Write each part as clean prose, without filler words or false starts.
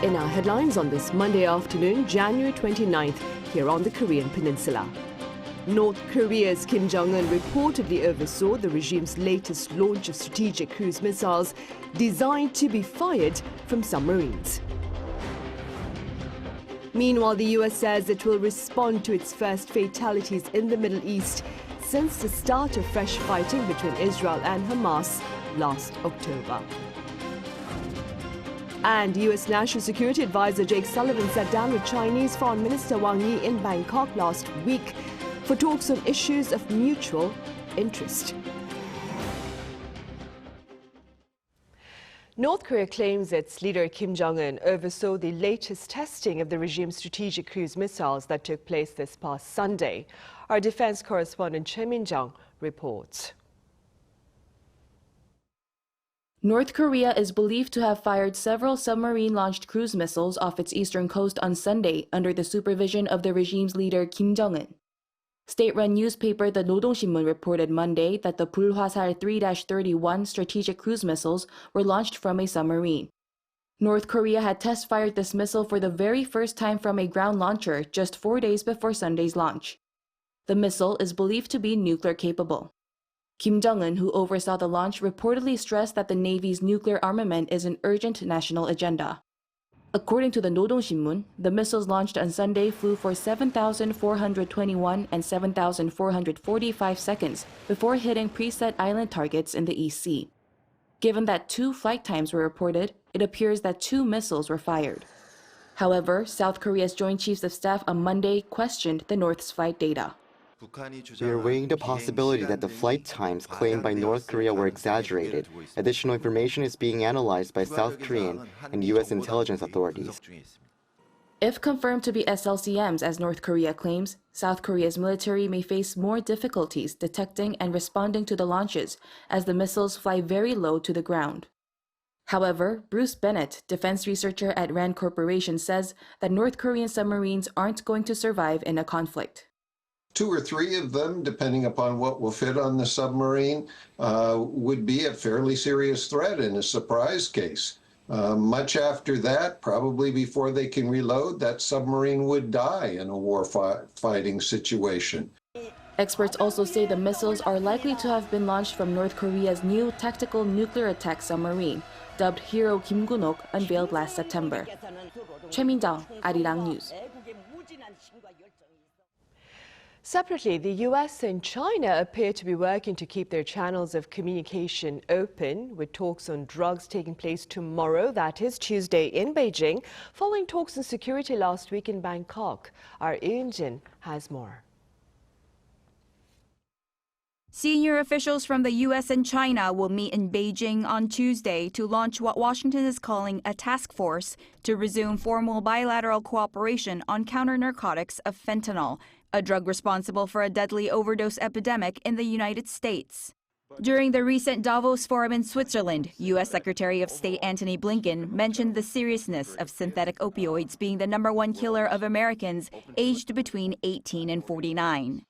In our headlines on this Monday afternoon, January 29th, here on the Korean Peninsula. North Korea's Kim Jong-un reportedly oversaw the regime's latest launch of strategic cruise missiles designed to be fired from submarines. Meanwhile, the US says it will respond to its first fatalities in the Middle East since the start of fresh fighting between Israel and Hamas last October. And US National Security Advisor Jake Sullivan sat down with Chinese Foreign Minister Wang Yi in Bangkok last week for talks on issues of mutual interest. North Korea claims its leader Kim Jong-un oversaw the latest testing of the regime's strategic cruise missiles that took place this past Sunday. Our defense correspondent Choi Min-jung reports. North Korea is believed to have fired several submarine-launched cruise missiles off its eastern coast on Sunday under the supervision of the regime's leader Kim Jong-un. State-run newspaper The Nodongshinmun reported Monday that the Bulhwasal 3-31 strategic cruise missiles were launched from a submarine. North Korea had test-fired this missile for the very first time from a ground launcher just 4 days before Sunday's launch. The missile is believed to be nuclear-capable. Kim Jong-un, who oversaw the launch, reportedly stressed that the Navy's nuclear armament is an urgent national agenda. According to the Nodongshinmun, the missiles launched on Sunday flew for 7,421 and 7,445 seconds before hitting preset island targets in the East Sea. Given that 2 flight times were reported, it appears that 2 missiles were fired. However, South Korea's Joint Chiefs of Staff on Monday questioned the North's flight data. We are weighing the possibility that the flight times claimed by North Korea were exaggerated. Additional information is being analyzed by South Korean and U.S. intelligence authorities. If confirmed to be SLCMs, as North Korea claims, South Korea's military may face more difficulties detecting and responding to the launches as the missiles fly very low to the ground. However, Bruce Bennett, defense researcher at RAND Corporation, says that North Korean submarines aren't going to survive in a conflict. 2 or 3 of them, depending upon what will fit on the submarine, would be a fairly serious threat in a surprise case. Much after that, probably before they can reload, that submarine would die in a war-fighting situation. Experts also say the missiles are likely to have been launched from North Korea's new tactical nuclear attack submarine, dubbed Hero Kim-gun-ok, unveiled last September. Choi Min-jung, Arirang News. Separately, the US and China appear to be working to keep their channels of communication open, with talks on drugs taking place tomorrow, that is Tuesday, in Beijing, following talks on security last week in Bangkok. Our Eun-jin has more. Senior officials from the U.S. and China will meet in Beijing on Tuesday to launch what Washington is calling a task force to resume formal bilateral cooperation on counter-narcotics of fentanyl, a drug responsible for a deadly overdose epidemic in the United States. During the recent Davos Forum in Switzerland, U.S. Secretary of State Antony Blinken mentioned the seriousness of synthetic opioids being the #1 killer of Americans aged between 18 and 49.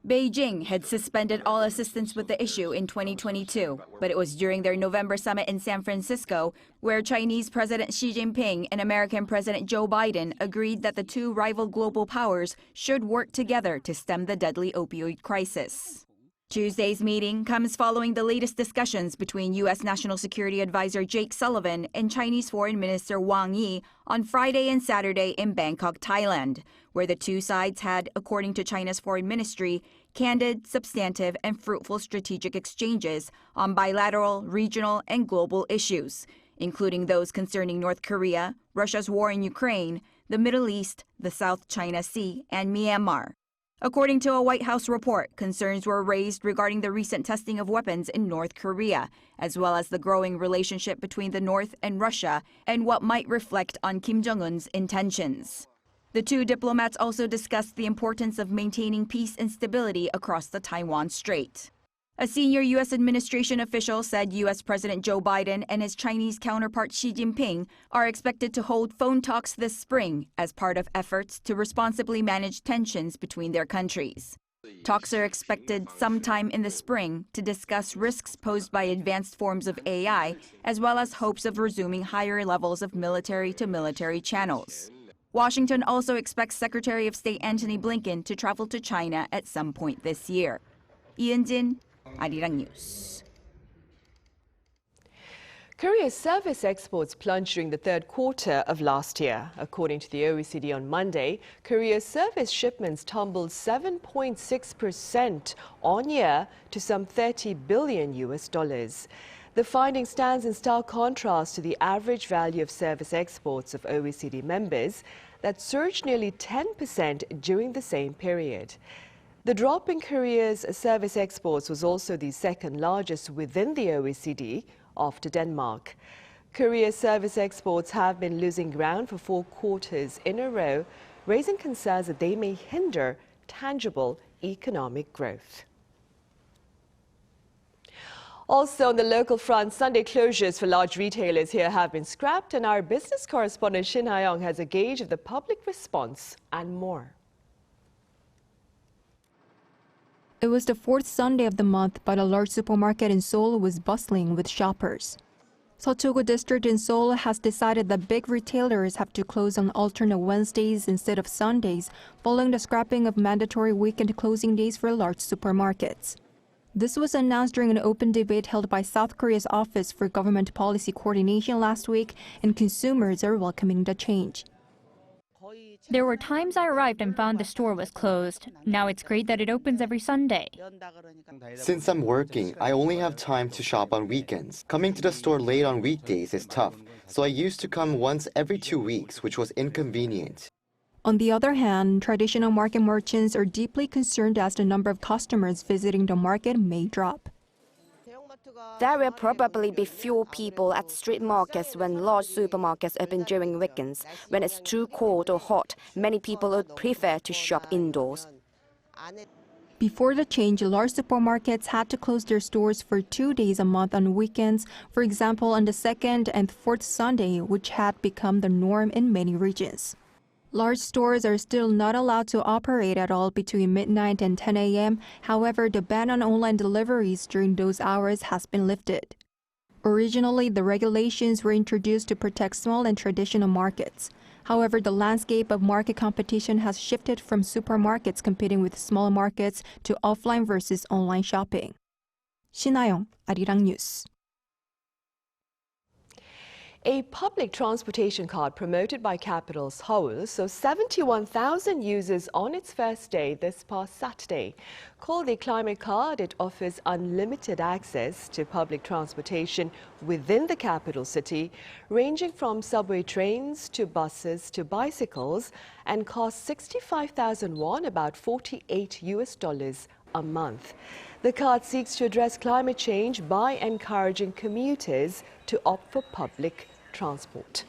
Beijing had suspended all assistance with the issue in 2022, but it was during their November summit in San Francisco where Chinese President Xi Jinping and American President Joe Biden agreed that the 2 rival global powers should work together to stem the deadly opioid crisis. Tuesday's meeting comes following the latest discussions between U.S. National Security Advisor Jake Sullivan and Chinese Foreign Minister Wang Yi on Friday and Saturday in Bangkok, Thailand, where the 2 sides had, according to China's foreign ministry, candid, substantive, and fruitful strategic exchanges on bilateral, regional, and global issues, including those concerning North Korea, Russia's war in Ukraine, the Middle East, the South China Sea, and Myanmar. According to a White House report, concerns were raised regarding the recent testing of weapons in North Korea, as well as the growing relationship between the North and Russia and what might reflect on Kim Jong-un's intentions. The 2 diplomats also discussed the importance of maintaining peace and stability across the Taiwan Strait. A senior U.S. administration official said U.S. President Joe Biden and his Chinese counterpart Xi Jinping are expected to hold phone talks this spring as part of efforts to responsibly manage tensions between their countries. Talks are expected sometime in the spring to discuss risks posed by advanced forms of AI, as well as hopes of resuming higher levels of military-to-military channels. Washington also expects Secretary of State Antony Blinken to travel to China at some point this year. Ian-jin, Arirang News. Korea's service exports plunged during the third quarter of last year. According to the OECD on Monday, Korea's service shipments tumbled 7.6% on year to some $30 billion. The finding stands in stark contrast to the average value of service exports of OECD members that surged nearly 10% during the same period. The drop in Korea's service exports was also the second largest within the OECD, after Denmark. Korea's service exports have been losing ground for 4 quarters in a row, raising concerns that they may hinder tangible economic growth. Also on the local front, Sunday closures for large retailers here have been scrapped, and our business correspondent Shin Ha-young has a gauge of the public response and more. It was the 4th Sunday of the month, but a large supermarket in Seoul was bustling with shoppers. Seochogu district in Seoul has decided that big retailers have to close on alternate Wednesdays instead of Sundays, following the scrapping of mandatory weekend closing days for large supermarkets. This was announced during an open debate held by South Korea's Office for Government Policy Coordination last week, and consumers are welcoming the change. There were times I arrived and found the store was closed. Now it's great that it opens every Sunday. Since I'm working, I only have time to shop on weekends. Coming to the store late on weekdays is tough, so I used to come once every 2 weeks, which was inconvenient. On the other hand, traditional market merchants are deeply concerned as the number of customers visiting the market may drop. There will probably be fewer people at street markets when large supermarkets open during weekends. When it's too cold or hot, many people would prefer to shop indoors. Before the change, large supermarkets had to close their stores for 2 days a month on weekends, for example on the 2nd and 4th Sunday, which had become the norm in many regions. Large stores are still not allowed to operate at all between midnight and 10 a.m. However, the ban on online deliveries during those hours has been lifted. Originally, the regulations were introduced to protect small and traditional markets. However, the landscape of market competition has shifted from supermarkets competing with small markets to offline versus online shopping. Shin Ha-young, Arirang News. A public transportation card promoted by capital Seoul saw 71,000 users on its first day this past Saturday. Called the Climate Card, it offers unlimited access to public transportation within the capital city, ranging from subway trains to buses to bicycles, and costs 65,000 won, about $48 a month. The card seeks to address climate change by encouraging commuters to opt for public transport.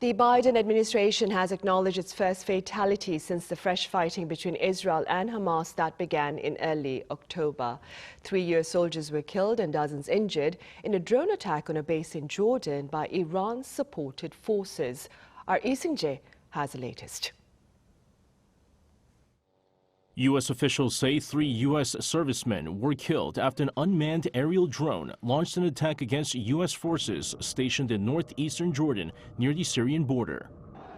The Biden administration has acknowledged its first fatality since the fresh fighting between Israel and Hamas that began in early October. 3 U.S. soldiers were killed and dozens injured in a drone attack on a base in Jordan by Iran-supported forces. Our Ising-jae has the latest. U.S. officials say 3 U.S. servicemen were killed after an unmanned aerial drone launched an attack against U.S. forces stationed in northeastern Jordan near the Syrian border.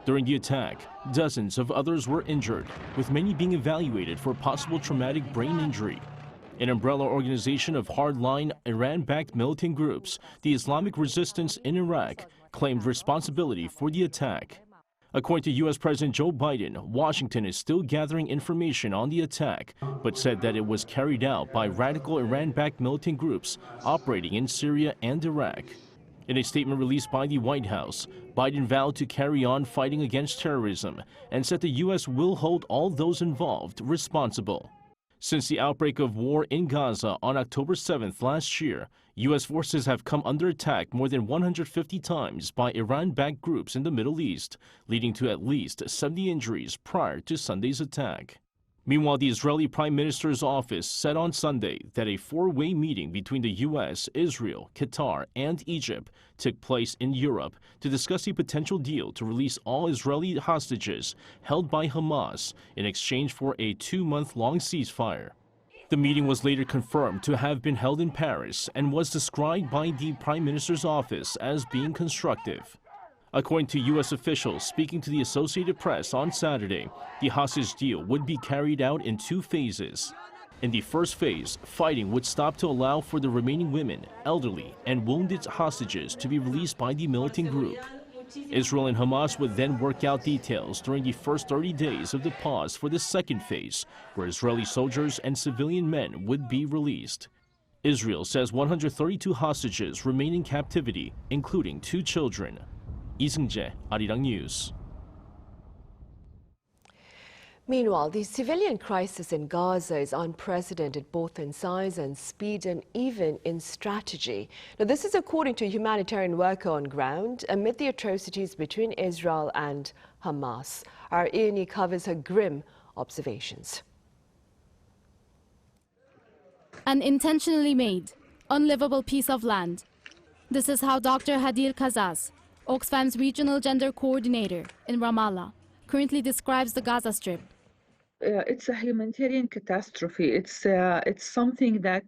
During the attack, dozens of others were injured, with many being evaluated for possible traumatic brain injury. An umbrella organization of hardline Iran-backed militant groups, the Islamic Resistance in Iraq, claimed responsibility for the attack. According to U.S. President Joe Biden, Washington is still gathering information on the attack, but said that it was carried out by radical Iran-backed militant groups operating in Syria and Iraq. In a statement released by the White House, Biden vowed to carry on fighting against terrorism and said the U.S. will hold all those involved responsible. Since the outbreak of war in Gaza on October 7th last year, U.S. forces have come under attack more than 150 times by Iran-backed groups in the Middle East, leading to at least 70 injuries prior to Sunday's attack. Meanwhile, the Israeli Prime Minister's office said on Sunday that a four-way meeting between the U.S., Israel, Qatar, and Egypt took place in Europe to discuss a potential deal to release all Israeli hostages held by Hamas in exchange for a 2-month-long ceasefire. The meeting was later confirmed to have been held in Paris and was described by the Prime Minister's office as being constructive. According to U.S. officials speaking to the Associated Press on Saturday, the hostage deal would be carried out in 2 phases. In the first phase, fighting would stop to allow for the remaining women, elderly, and wounded hostages to be released by the militant group. Israel and Hamas would then work out details during the first 30 days of the pause for the second phase, where Israeli soldiers and civilian men would be released. Israel says 132 hostages remain in captivity, including 2 children. 이승재, Arirang News. Meanwhile, the civilian crisis in Gaza is unprecedented both in size and speed and even in strategy. Now, this is according to a humanitarian worker on ground amid the atrocities between Israel and Hamas. Our Ian covers her grim observations. An intentionally made, unlivable piece of land. This is how Dr. Hadeel Qazzaz, Oxfam's regional gender coordinator in Ramallah, currently describes the Gaza Strip. It's a humanitarian catastrophe. It's something that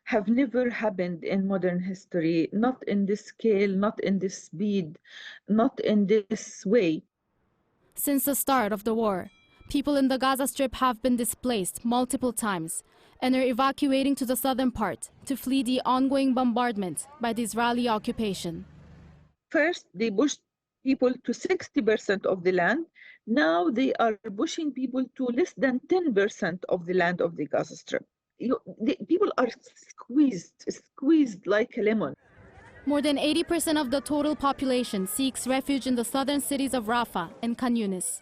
have never happened in modern history, not in this scale, not in this speed, not in this way. Since the start of the war, people in the Gaza Strip have been displaced multiple times and are evacuating to the southern part to flee the ongoing bombardment by the Israeli occupation. First, they pushed people to 60% of the land. Now they are pushing people to less than 10% of the land of the Gaza Strip. People are squeezed like a lemon. More than 80% of the total population seeks refuge in the southern cities of Rafah and Khan Yunis.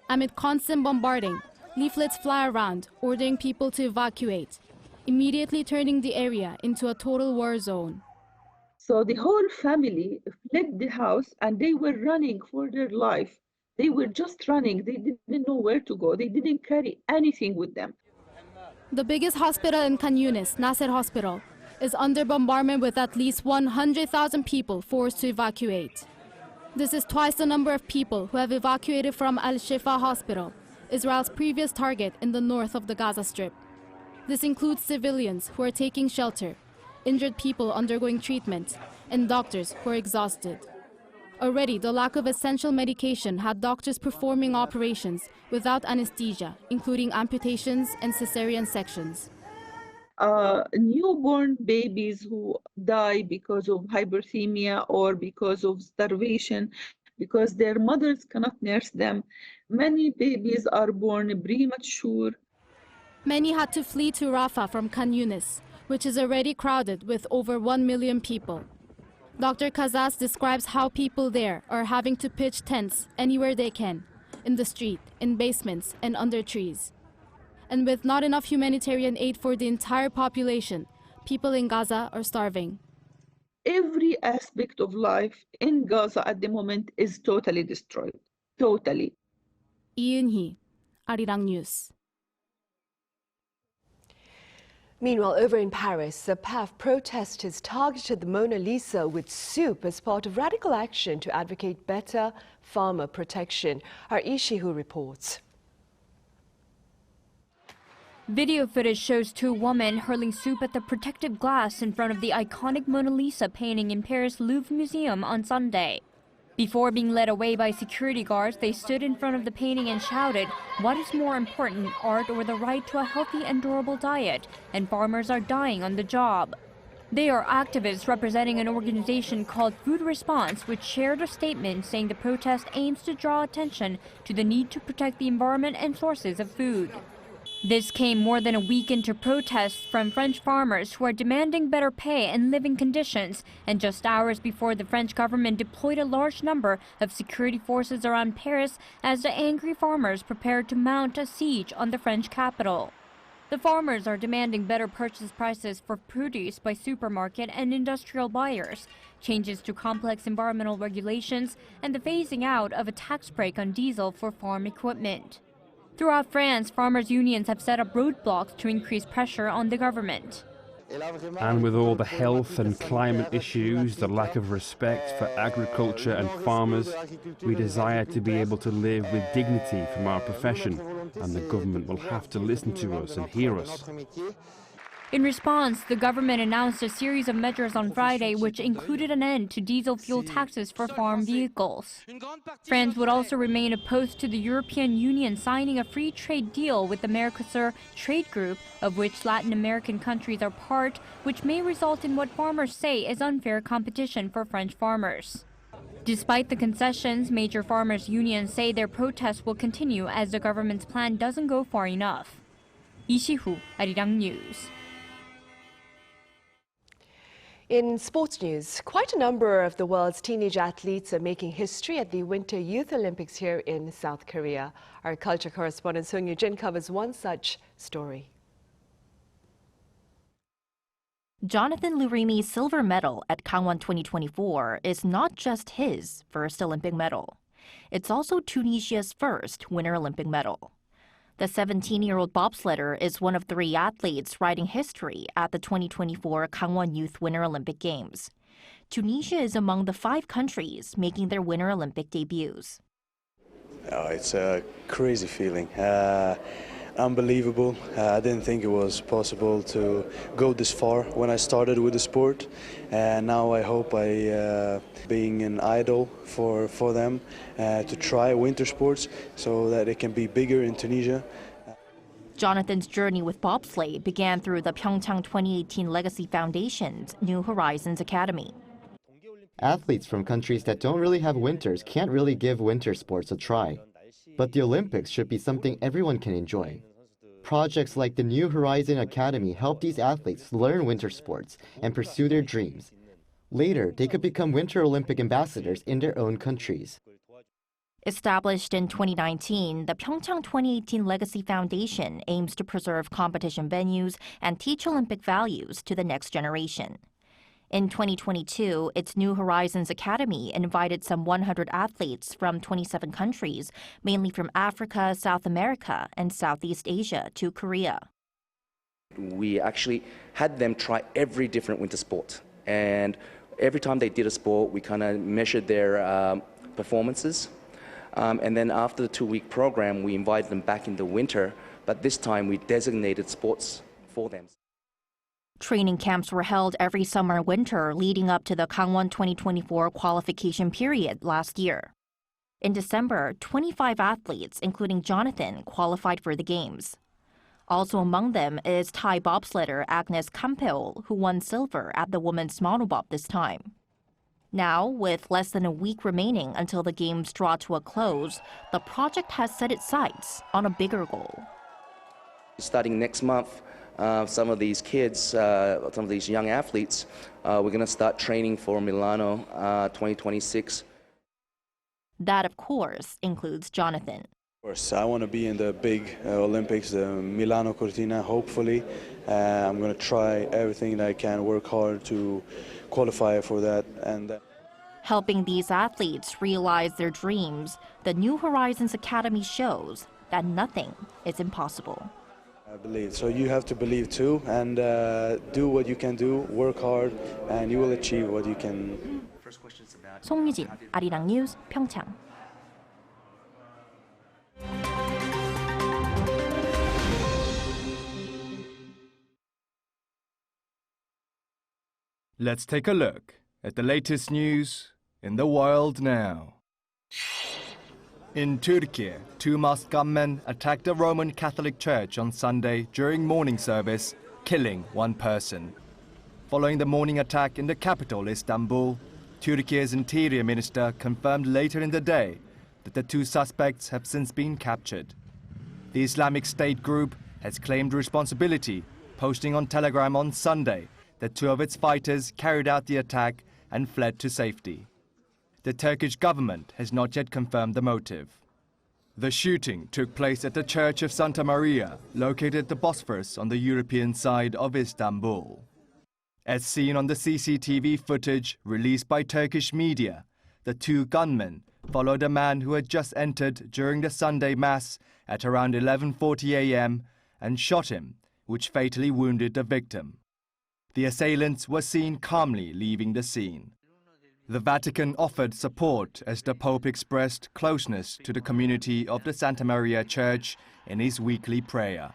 Amid constant bombarding, leaflets fly around ordering people to evacuate, immediately turning the area into a total war zone. So the whole family fled the house and they were running for their life. They were just running. They didn't know where to go. They didn't carry anything with them. The biggest hospital in Khan Yunis, Nasser Hospital, is under bombardment with at least 100,000 people forced to evacuate. This is twice the number of people who have evacuated from Al-Shifa Hospital, Israel's previous target in the north of the Gaza Strip. This includes civilians who are taking shelter, injured people undergoing treatment, and doctors who are exhausted. Already, the lack of essential medication had doctors performing operations without anesthesia, including amputations and cesarean sections. Newborn babies who die because of hyperthermia or because of starvation, because their mothers cannot nurse them. Many babies are born premature. Many had to flee to Rafah from Khan Yunis, which is already crowded with over 1 million people. Dr. Qazzaz describes how people there are having to pitch tents anywhere they can, in the street, in basements, and under trees. And with not enough humanitarian aid for the entire population, people in Gaza are starving. Every aspect of life in Gaza at the moment is totally destroyed. Totally. Ian Hee, Arirang News. Meanwhile, over in Paris, the PAF protesters targeted the Mona Lisa with soup as part of radical action to advocate better farmer protection. Our Ishihu reports. Video footage shows 2 women hurling soup at the protective glass in front of the iconic Mona Lisa painting in Paris' Louvre Museum on Sunday. Before being led away by security guards, they stood in front of the painting and shouted, "What is more important, art or the right to a healthy and durable diet? And farmers are dying on the job." They are activists representing an organization called Food Response, which shared a statement saying the protest aims to draw attention to the need to protect the environment and sources of food. This came more than a week into protests from French farmers who are demanding better pay and living conditions, and just hours before the French government deployed a large number of security forces around Paris as the angry farmers prepared to mount a siege on the French capital. The farmers are demanding better purchase prices for produce by supermarket and industrial buyers, changes to complex environmental regulations, and the phasing out of a tax break on diesel for farm equipment. Throughout France, farmers' unions have set up roadblocks to increase pressure on the government. And with all the health and climate issues, the lack of respect for agriculture and farmers, we desire to be able to live with dignity from our profession, and the government will have to listen to us and hear us. In response, the government announced a series of measures on Friday which included an end to diesel fuel taxes for farm vehicles. France would also remain opposed to the European Union signing a free trade deal with the Mercosur trade group, of which Latin American countries are part, which may result in what farmers say is unfair competition for French farmers. Despite the concessions, major farmers' unions say their protests will continue as the government's plan doesn't go far enough. Lee Si-hoo, Arirang News. In sports news, quite a number of the world's teenage athletes are making history at the Winter Youth Olympics here in South Korea. Our culture correspondent Sung Yoo-jin covers one such story. Jonathan Lurimi's silver medal at Gangwon 2024 is not just his first Olympic medal. It's also Tunisia's first Winter Olympic medal. The 17-year-old bobsledder is one of 3 athletes writing history at the 2024 Gangwon Youth Winter Olympic Games. Tunisia is among the 5 countries making their Winter Olympic debuts. It's a crazy feeling. Unbelievable. I didn't think it was possible to go this far when I started with the sport, and now I hope being an idol for them to try winter sports so that it can be bigger in Tunisia. Jonathan's journey with bobsleigh began through the Pyeongchang 2018 Legacy Foundation's New Horizons Academy. Athletes from countries that don't really have winters can't really give winter sports a try. But the Olympics should be something everyone can enjoy. Projects like the New Horizon Academy help these athletes learn winter sports and pursue their dreams. Later, they could become Winter Olympic ambassadors in their own countries. Established in 2019, the Pyeongchang 2018 Legacy Foundation aims to preserve competition venues and teach Olympic values to the next generation. In 2022, its New Horizons Academy invited some 100 athletes from 27 countries, mainly from Africa, South America, and Southeast Asia, to Korea. We actually had them try every different winter sport. And every time they did a sport, we kind of measured their performances. And then after the 2-week program, we invited them back in the winter, but this time we designated sports for them. Training camps were held every summer and winter leading up to the Gangwon 2024 qualification period last year. In December, 25 athletes, including Jonathan, qualified for the Games. Also among them is Thai bobsledder Agnes Kampeol, who won silver at the women's monobob this time. Now, with less than a week remaining until the Games draw to a close, the project has set its sights on a bigger goal. Starting next month, some of these kids, some of these young athletes, we're going to start training for Milano 2026. That, of course, includes Jonathan. Of course, I want to be in the big Olympics, the Milano Cortina, hopefully. I'm going to try everything that I can, work hard to qualify for that. Helping these athletes realize their dreams, the New Horizons Academy shows that nothing is impossible. I believe. So you have to believe too, and do what you can do, work hard, and you will achieve what you can. 송유진, 아리랑 뉴스, 평창. Let's take a look at the latest news in the world now. In Turkey, 2 masked gunmen attacked a Roman Catholic church on Sunday during morning service, killing 1 person. Following the morning attack in the capital, Istanbul, Turkey's interior minister confirmed later in the day that the 2 suspects have since been captured. The Islamic State group has claimed responsibility, posting on Telegram on Sunday that 2 of its fighters carried out the attack and fled to safety. The Turkish government has not yet confirmed the motive. The shooting took place at the Church of Santa Maria, located at the Bosphorus on the European side of Istanbul. As seen on the CCTV footage released by Turkish media, the 2 gunmen, followed a man who had just entered during the Sunday Mass at around 11:40 a.m. and shot him, which fatally wounded the victim. The assailants were seen calmly leaving the scene. The Vatican offered support as the Pope expressed closeness to the community of the Santa Maria Church in his weekly prayer.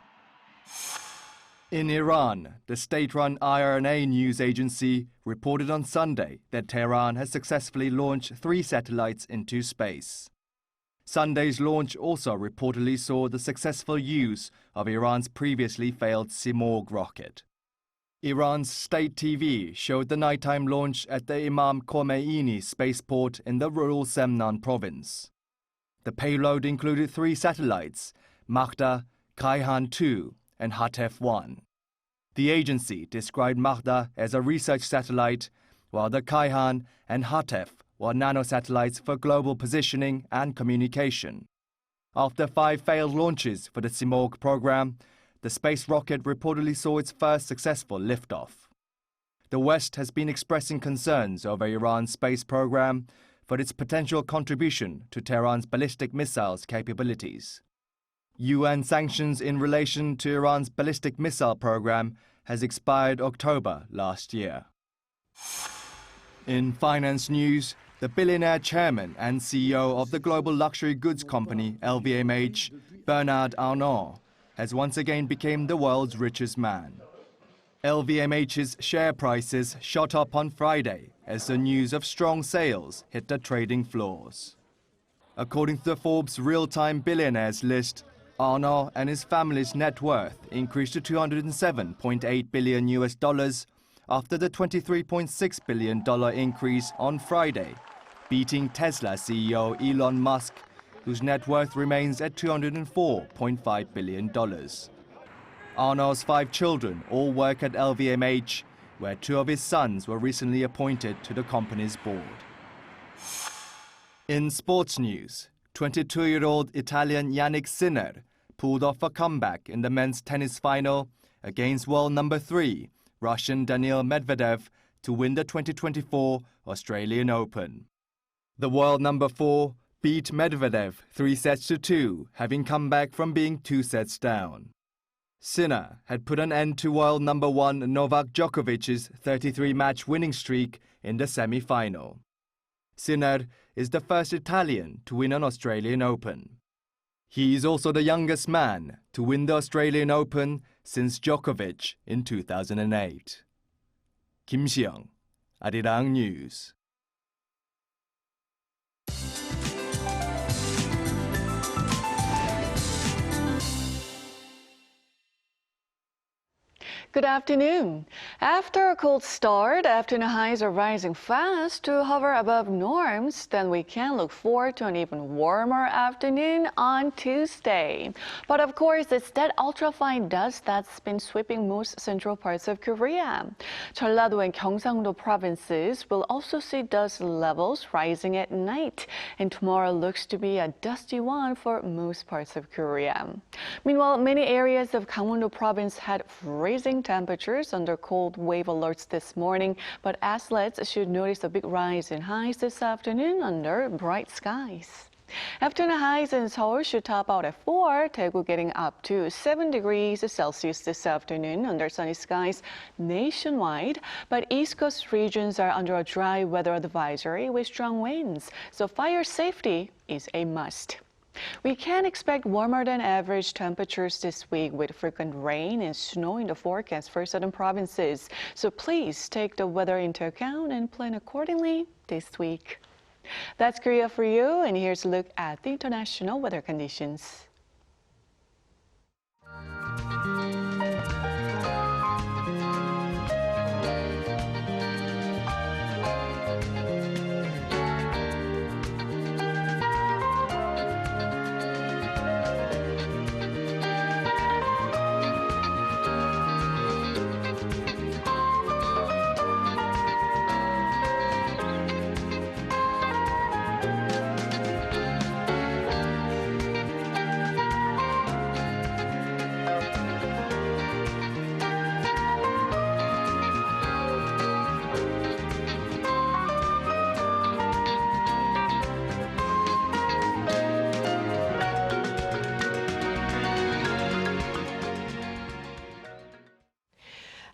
In Iran, the state-run IRNA news agency reported on Sunday that Tehran has successfully launched 3 satellites into space. Sunday's launch also reportedly saw the successful use of Iran's previously failed Simorgh rocket. Iran's state TV showed the nighttime launch at the Imam Khomeini spaceport in the rural Semnan province. The payload included 3 satellites, Mahda, Kayhan-2 and Hatef-1. The agency described Mahda as a research satellite, while the Kayhan and Hatef were nanosatellites for global positioning and communication. After 5 failed launches for the Simorgh program, the space rocket reportedly saw its first successful liftoff. The West has been expressing concerns over Iran's space program for its potential contribution to Tehran's ballistic missiles capabilities. UN sanctions in relation to Iran's ballistic missile program has expired October last year. In finance news, the billionaire chairman and CEO of the global luxury goods company LVMH, Bernard Arnault, has once again become the world's richest man. LVMH's share prices shot up on Friday as the news of strong sales hit the trading floors. According to the Forbes real-time billionaires list, Arnault and his family's net worth increased to $207.8 billion after the $23.6 billion increase on Friday, beating Tesla CEO Elon Musk, whose net worth remains at $204.5 billion. Arnault's 5 children all work at LVMH, where 2 of his sons were recently appointed to the company's board. In sports news, 22-year-old Italian Yannick Sinner pulled off a comeback in the men's tennis final against world number 3, Russian Daniil Medvedev, to win the 2024 Australian Open. The world number 4 beat Medvedev 3-2, having come back from being 2 sets down. Sinner had put an end to world number 1 Novak Djokovic's 33-match winning streak in the semi-final. Sinner is the first Italian to win an Australian Open. He is also the youngest man to win the Australian Open since Djokovic in 2008. Kim Seong, Arirang News. Good afternoon. After a cold start, afternoon highs are rising fast to hover above norms. Then we can look forward to an even warmer afternoon on Tuesday. But of course, it's that ultrafine dust that's been sweeping most central parts of Korea. Jeollado and Gyeongsangdo provinces will also see dust levels rising at night. And tomorrow looks to be a dusty one for most parts of Korea. Meanwhile, many areas of Gangwon province had freezing temperatures under cold wave alerts this morning, but athletes should notice a big rise in highs this afternoon under bright skies. Afternoon highs in Seoul should top out at 4, Daegu getting up to 7 degrees Celsius this afternoon under sunny skies nationwide, but East Coast regions are under a dry weather advisory with strong winds, so fire safety is a must. We can expect warmer than average temperatures this week with frequent rain and snow in the forecast for southern provinces. So please take the weather into account and plan accordingly this week. That's Korea for you, and here's a look at the international weather conditions.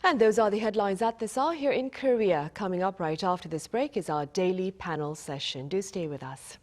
And those are the headlines at this hour here in Korea. Coming up right after this break is our daily panel session. Do stay with us.